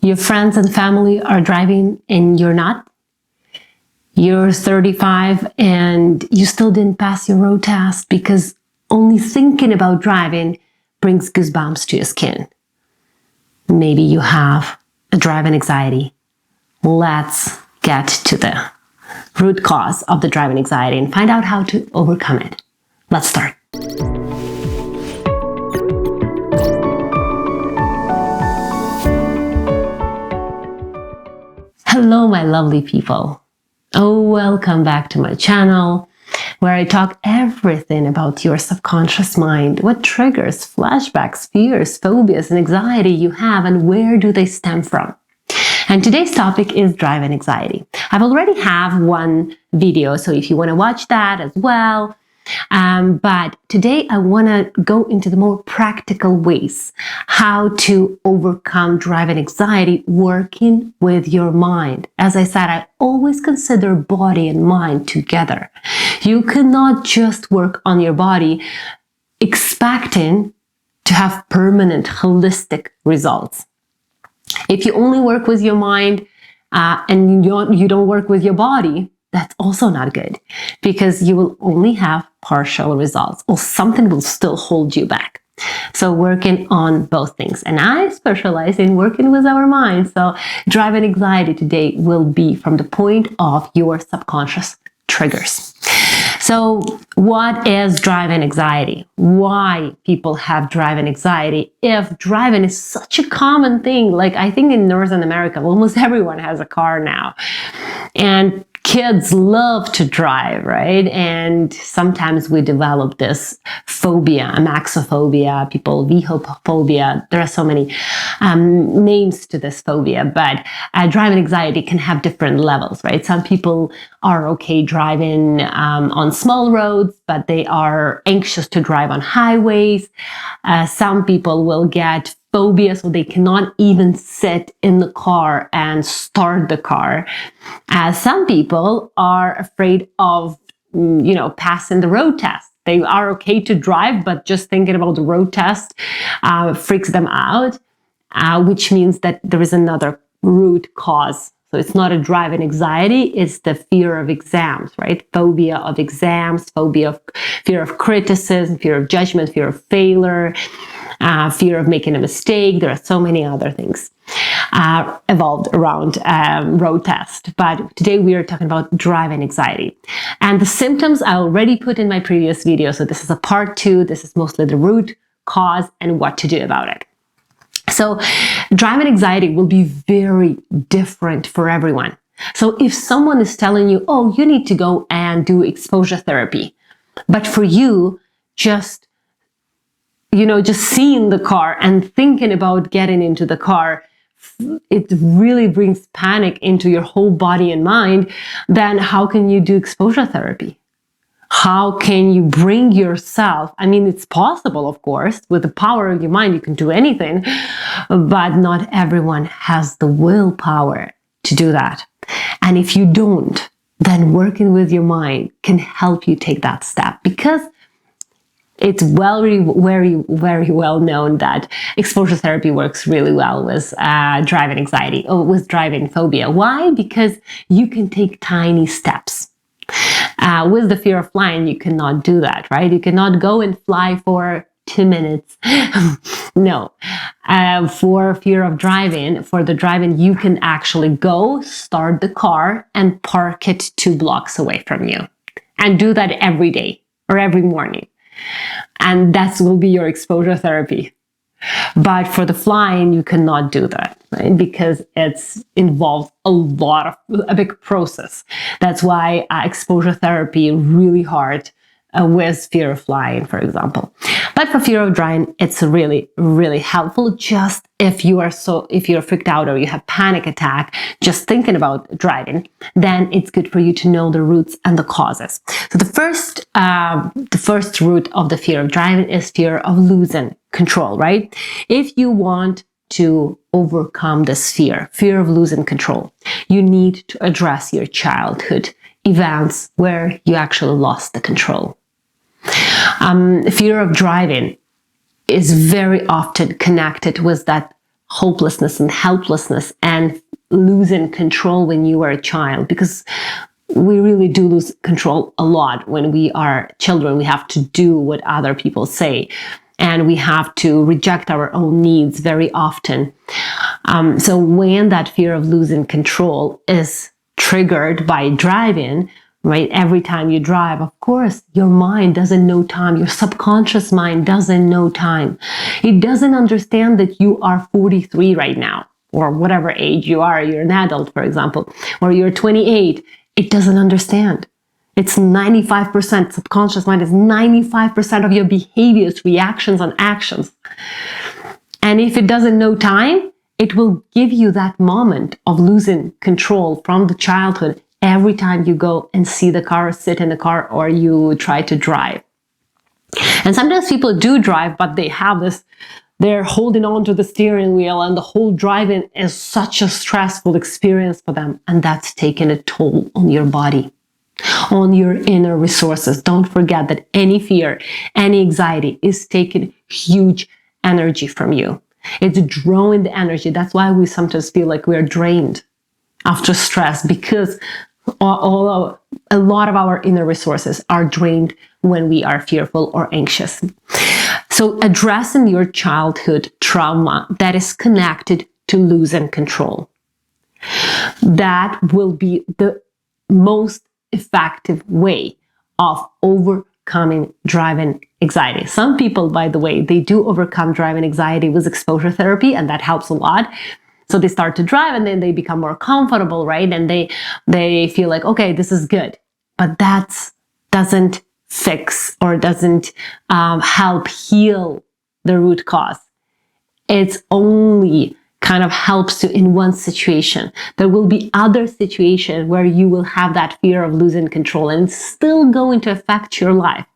Your friends and family are driving and you're not. You're 35 and you still didn't pass your road test because only thinking about driving brings goosebumps to your skin. Maybe you have a driving anxiety. Let's get to the root cause of the driving anxiety and find out how to overcome it. Let's start. Hello, my lovely people. Oh, welcome back to my channel where I talk everything about your subconscious mind, what triggers, flashbacks, fears, phobias, and anxiety you have, and where do they stem from. And today's topic is driving anxiety. I've already have one video, so if you want to watch that as well. But today I want to go into the more practical ways how to overcome driving anxiety working with your mind. As I said, I always consider body and mind together. You cannot just work on your body expecting to have permanent holistic results. If you only work with your mind and you don't work with your body, that's also not good, because you will only have partial results or something will still hold you back. So working on both things. And I specialize in working with our mind. So driving anxiety today will be from the point of your subconscious triggers. So what is driving anxiety? Why people have driving anxiety? If driving is such a common thing, like I think in Northern America, almost everyone has a car now. And kids love to drive, right? And sometimes we develop this phobia, amaxophobia, people vehophobia. There are so many names to this phobia, but driving anxiety can have different levels, right? Some people are okay driving on small roads, but they are anxious to drive on highways. Some people will get phobia, so they cannot even sit in the car and start the car. Some people are afraid of, passing the road test. They are okay to drive, but just thinking about the road test freaks them out, which means that there is another root cause. So it's not a driving anxiety, it's the fear of exams, right? Phobia of exams, fear of criticism, fear of judgment, fear of failure, fear of making a mistake. There are so many other things evolved around road test. But today we are talking about driving anxiety. And the symptoms I already put in my previous video. So this is a part 2. This is mostly the root cause and what to do about it. So driving anxiety will be very different for everyone. So if someone is telling you, oh, you need to go and do exposure therapy, but for you, just seeing the car and thinking about getting into the car, it really brings panic into your whole body and mind, then how can you do exposure therapy? How can you bring yourself? I mean, it's possible, of course, with the power of your mind, you can do anything, but not everyone has the willpower to do that. And if you don't, then working with your mind can help you take that step, because it's very, very well known that exposure therapy works really well with driving anxiety or with driving phobia. Why? Because you can take tiny steps. With the fear of flying, you cannot do that, right? You cannot go and fly for 2 minutes. No. For fear of driving, for the driving, you can actually go, start the car, and park it 2 blocks away from you. And do that every day or every morning. And that will be your exposure therapy. But for the flying, you cannot do that, right? Because it's involved a big process. That's why exposure therapy is really hard with fear of flying, for example. But for fear of driving, it's really, really helpful. Just if you're freaked out or you have panic attack, just thinking about driving, then it's good for you to know the roots and the causes. So the first root of the fear of driving is fear of losing control, right? If you want to overcome this fear of losing control, you need to address your childhood events where you actually lost the control. Fear of driving is very often connected with that hopelessness and helplessness and losing control when you were a child, because we really do lose control a lot when we are children. We have to do what other people say, and we have to reject our own needs very often. So when that fear of losing control is triggered by driving, right? Every time you drive, of course, your mind doesn't know time. Your subconscious mind doesn't know time. It doesn't understand that you are 43 right now, or whatever age you are. You're an adult, for example, or you're 28. It doesn't understand. It's 95%. Subconscious mind is 95% of your behaviors, reactions, and actions. And if it doesn't know time, it will give you that moment of losing control from the childhood every time you go and see the car, or sit in the car, or you try to drive. And sometimes people do drive, but they have this, they're holding on to the steering wheel, and the whole driving is such a stressful experience for them. And that's taking a toll on your body, on your inner resources. Don't forget that any fear, any anxiety is taking huge energy from you. It's drawing the energy. That's why we sometimes feel like we're drained after stress, because a lot of our inner resources are drained when we are fearful or anxious. So addressing your childhood trauma that is connected to losing control, that will be the most effective way of overcoming driving anxiety. Some people, by the way, they do overcome driving anxiety with exposure therapy, and that helps a lot. So they start to drive, and then they become more comfortable, right? And they feel like, okay, this is good. But that doesn't fix or doesn't help heal the root cause. It's only kind of helps you in one situation. There will be other situations where you will have that fear of losing control, and it's still going to affect your life,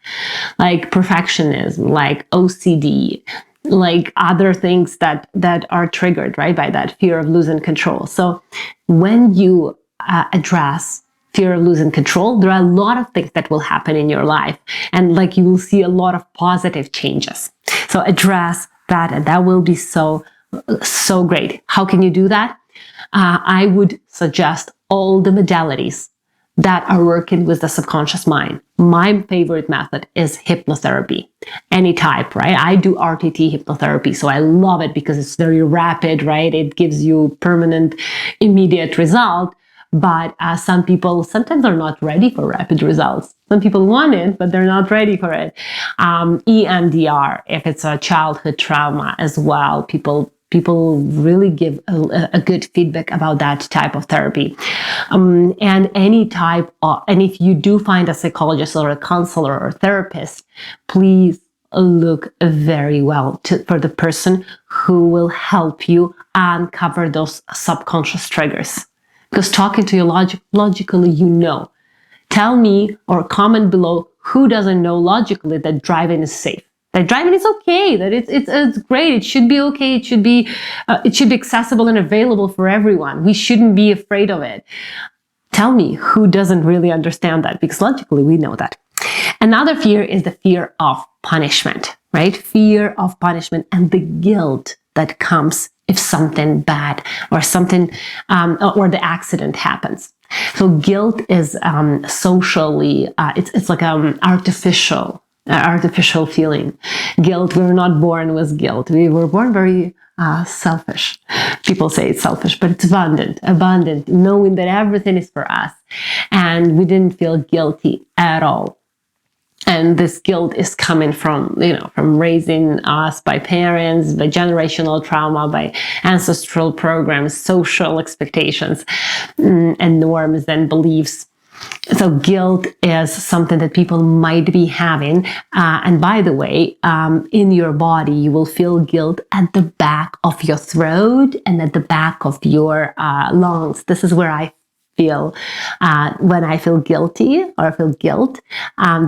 like perfectionism, like OCD, like other things that are triggered, right, by that fear of losing control. So when you address fear of losing control, there are a lot of things that will happen in your life, and like you will see a lot of positive changes. So address that, and that will be so great. How can you do that? I would suggest all the modalities that are working with the subconscious mind. My favorite method is hypnotherapy, any type, right? I do RTT hypnotherapy, so I love it because it's very rapid, right? It gives you permanent, immediate result. But some people sometimes are not ready for rapid results. Some people want it, but they're not ready for it. EMDR, if it's a childhood trauma as well, people really give a good feedback about that type of therapy. And any type of, and if you do find a psychologist or a counselor or therapist, please look very well for the person who will help you uncover those subconscious triggers. Because talking to you logically, you know. Tell me or comment below who doesn't know logically that driving is safe, that driving is okay, that it's great, it should be okay, it should be accessible and available for everyone. We shouldn't be afraid of it. Tell me who doesn't really understand that, because logically we know that. Another fear is the fear of punishment, right? Fear of punishment and the guilt that comes if something bad or something or the accident happens. So guilt is socially it's like artificial feeling. Guilt, we were not born with guilt. We were born very selfish. People say it's selfish, but it's abundant, knowing that everything is for us, and we didn't feel guilty at all. And this guilt is coming from raising us by parents, by generational trauma, by ancestral programs, social expectations, and norms and beliefs. So guilt is something that people might be having. And by the way, in your body, you will feel guilt at the back of your throat and at the back of your lungs. This is where I feel when I feel guilty or I feel guilt.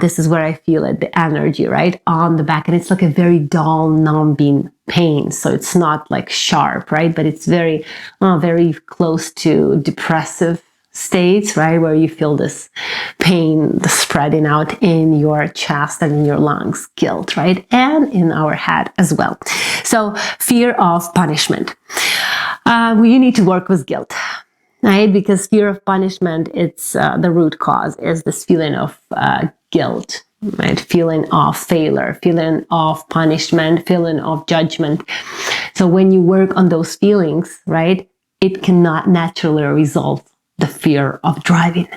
This is where I feel it, the energy, right, on the back. And it's like a very dull, numbing pain. So it's not like sharp, right? But it's very, very close to depressive states, right, where you feel this pain, the spreading out in your chest and in your lungs, guilt, right, and in our head as well. So fear of punishment. We need to work with guilt, right, because fear of punishment, it's the root cause is this feeling of guilt, right, feeling of failure, feeling of punishment, feeling of judgment. So when you work on those feelings, right, it cannot naturally resolve the fear of driving.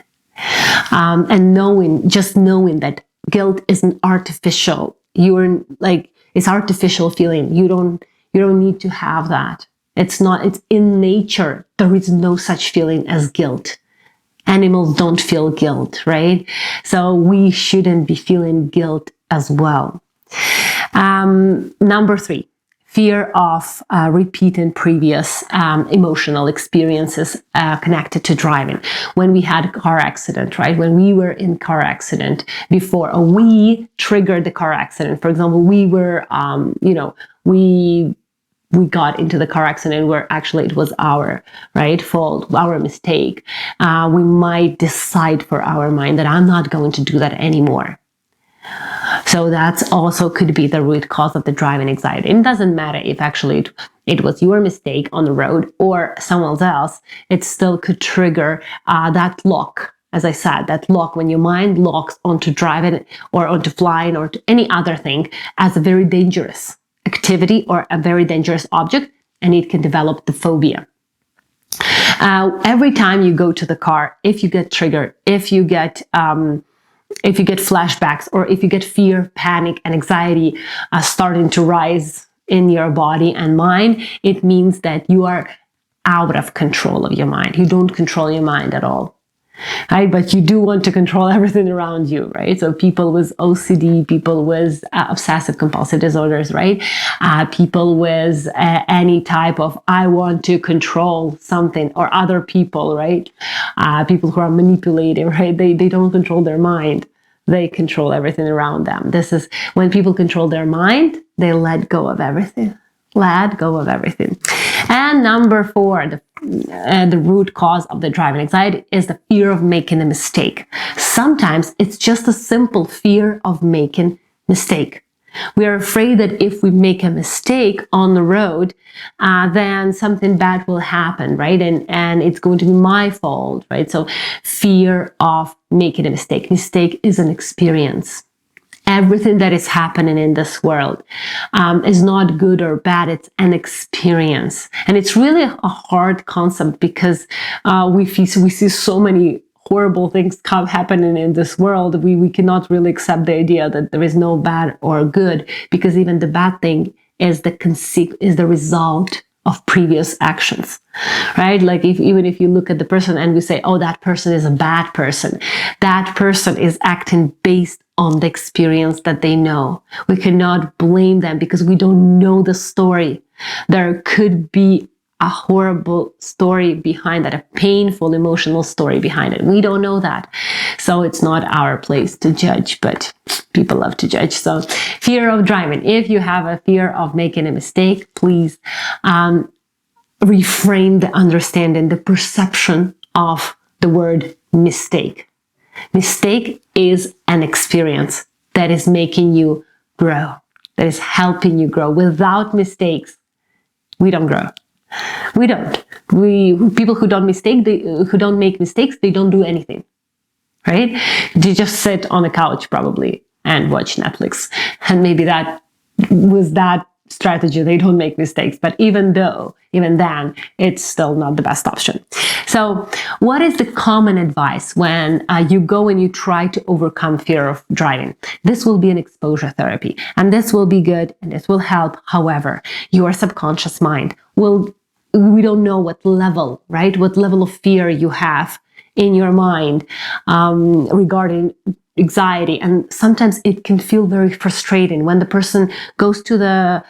And just knowing that guilt is an artificial, it's artificial feeling. You don't need to have that. It's in nature. There is no such feeling as guilt. Animals don't feel guilt, right? So we shouldn't be feeling guilt as well. Number 3. Fear of repeating previous emotional experiences connected to driving. When we had a car accident, right? When we were in car accident before, or we triggered the ar accident. For example, we were, we got into the car accident where actually it was our fault, our mistake. We might decide for our mind that I'm not going to do that anymore. So that's also could be the root cause of the driving anxiety. It doesn't matter if actually it was your mistake on the road or someone else, it still could trigger that lock. As I said, that lock, when your mind locks onto driving or onto flying or to any other thing as a very dangerous activity or a very dangerous object, and it can develop the phobia. Every time you go to the car, if you get triggered, if you get flashbacks, or if you get fear, panic, and anxiety starting to rise in your body and mind, it means that you are out of control of your mind. You don't control your mind at all, right? But you do want to control everything around you, right? So people with OCD, people with obsessive compulsive disorders, right? People with any type of, I want to control something or other people, right? People who are manipulating, right? They don't control their mind. They control everything around them. This is when people control their mind, they let go of everything. Let go of everything. And number 4, the root cause of the driving anxiety is the fear of making a mistake. Sometimes it's just a simple fear of making mistake. We are afraid that if we make a mistake on the road, then something bad will happen, right? And it's going to be my fault, right? So fear of making a mistake. Mistake is an experience. Everything that is happening in this world is not good or bad. It's an experience. And it's really a hard concept because we see so many horrible things happening in this world. We cannot really accept the idea that there is no bad or good, because even the bad thing is the result of previous actions, right? Like even if you look at the person and we say, oh, that person is a bad person, that person is acting based on the experience that they know. We cannot blame them because we don't know the story. There could be a horrible story behind that, a painful emotional story behind it. We don't know that. So it's not our place to judge, but people love to judge. So fear of driving. If you have a fear of making a mistake, please reframe the understanding, the perception of the word mistake. Mistake is an experience that is making you grow, that is helping you grow. Without mistakes, we don't grow. We don't. People who don't make mistakes, they don't do anything, right? They just sit on the couch probably and watch Netflix. And maybe that was that strategy, they don't make mistakes. But even then, it's still not the best option. So what is the common advice when you go and you try to overcome fear of driving? This will be an exposure therapy, and this will be good and this will help. However, your subconscious mind we don't know what level, right? What level of fear you have in your mind regarding anxiety. And sometimes it can feel very frustrating when the person goes to the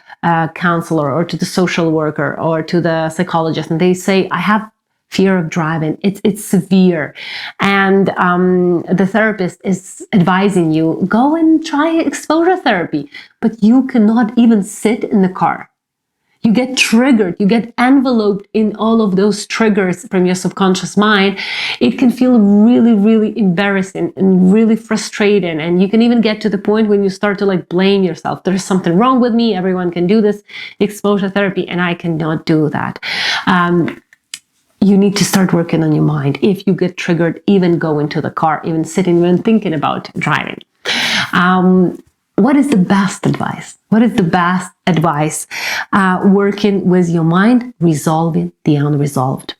counselor or to the social worker or to the psychologist and they say, I have fear of driving. It's severe. And the therapist is advising you, go and try exposure therapy. But you cannot even sit in the car. You get triggered, you get enveloped in all of those triggers from your subconscious mind. It can feel really, really embarrassing and really frustrating. And you can even get to the point when you start to like blame yourself. There's something wrong with me. Everyone can do this exposure therapy and I cannot do that. You need to start working on your mind. If you get triggered, even go into the car, even sitting, even thinking about driving. What is the best advice? What is the best advice? Working with your mind, resolving the unresolved.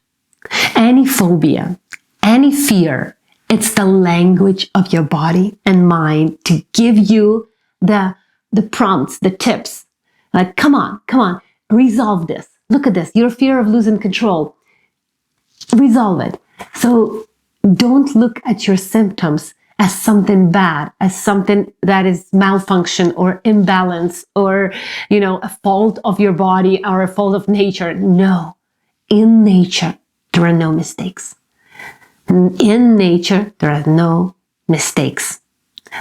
Any phobia, any fear, it's the language of your body and mind to give you the prompts, the tips. Like, come on, resolve this. Look at this, your fear of losing control. Resolve it. So don't look at your symptoms as something bad, as something that is malfunction or imbalance or, a fault of your body or a fault of nature. No, in nature, there are no mistakes. In nature, there are no mistakes.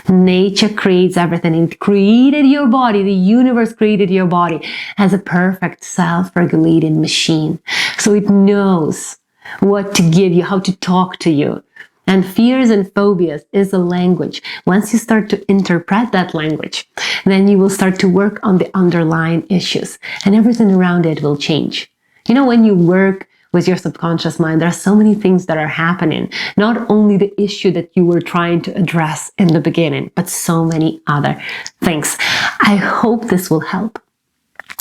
Nature creates everything. It created your body. The universe created your body as a perfect self-regulating machine. So it knows what to give you, how to talk to you. And fears and phobias is a language. Once you start to interpret that language, then you will start to work on the underlying issues and everything around it will change. When you work with your subconscious mind, there are so many things that are happening. Not only the issue that you were trying to address in the beginning, but so many other things. I hope this will help.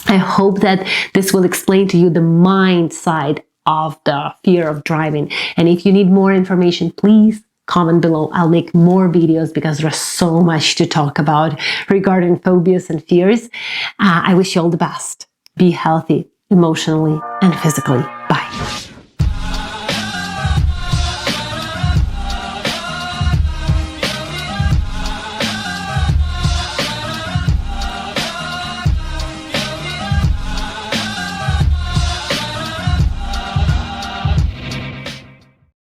I hope that this will explain to you the mind side of the fear of driving. And if you need more information, please comment below. I'll make more videos because there's so much to talk about regarding phobias and fears. I wish you all the best. Be healthy emotionally and physically.